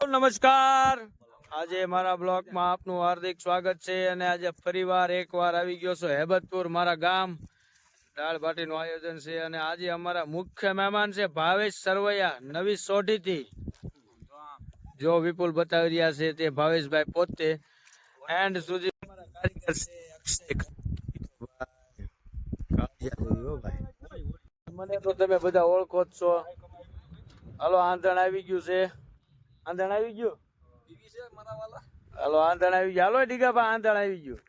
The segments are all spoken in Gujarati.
નમસ્કાર, આજે મારા બ્લોગમાં આપનું હાર્દિક સ્વાગત છે અને આજે ફરીવાર એકવાર આવી ગયો છું હેબતપુર, મારા ગામ. દાળ બાટીનું આયોજન છે અને આજે અમારા મુખ્ય મહેમાન છે ભાવેશ સરવૈયા, નવી સોઢીથી. જો વિપુલ બતાવી રહ્યા છે તે ભાવેશભાઈ પોતે. એન્ડ સુધી અમારા કારીગર છે અક્ષય. મને તો તમે બધા ઓળખો જ છો. હાલો, આંધણ આવી ગયું છે. આંધણ આવી ગયું. હાલો, આંધણ આવી ગયું. હાલો ડીગાભા, આંધણ આવી ગયું.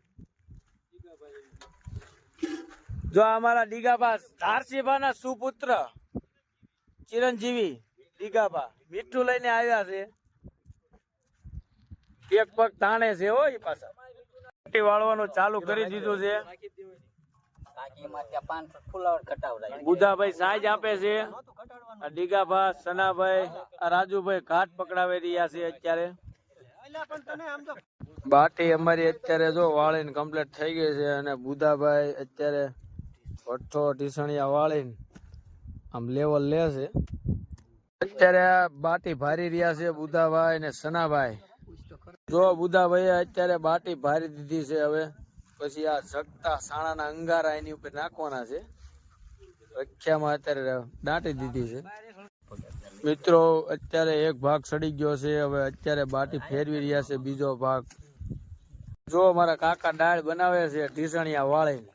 જો અમારા ડીગાભા ધારસીભા ના સુપુત્ર ચિરંજીવી ડીગાભા મીઠું લઈને આવ્યા છે. એક પગ તાણે છે હો. એ પાછા વાળવાનું ચાલુ કરી દીધું છે. બુધાભાઈ સાંજ આપે છે. ડીગાભા, સનાભાઈ, રાજુભાઈ ઘાટ પકડાવી રહ્યા છે. અત્યારે બાટી અમારી અત્યારે જો વાળીને કમ્પ્લીટ થઈ ગઈ છે અને બુધાભાઈ અત્યારે ભઠ્ઠો ઢીસણિયા વાળીને આમ લેવલ લે છે. અત્યારે બાટી ભારી રહ્યા છે બુધાભાઈ ને સનાભાઈ. જો બુધાભાઈ અત્યારે બાટી ભારી દીધી છે. હવે પછી આ જગતા સાણાના અંગારા એની ઉપર નાખવાના છે. રખ્યામાં અત્યારે દાટી દીધી છે. મિત્રો અત્યારે એક ભાગ સડી ગયો છે. હવે અત્યારે બાટી ફેરવી રહ્યા છે બીજો ભાગ. જો મારા કાકા દાળ બનાવે છે ઢીસણિયા વાળીને.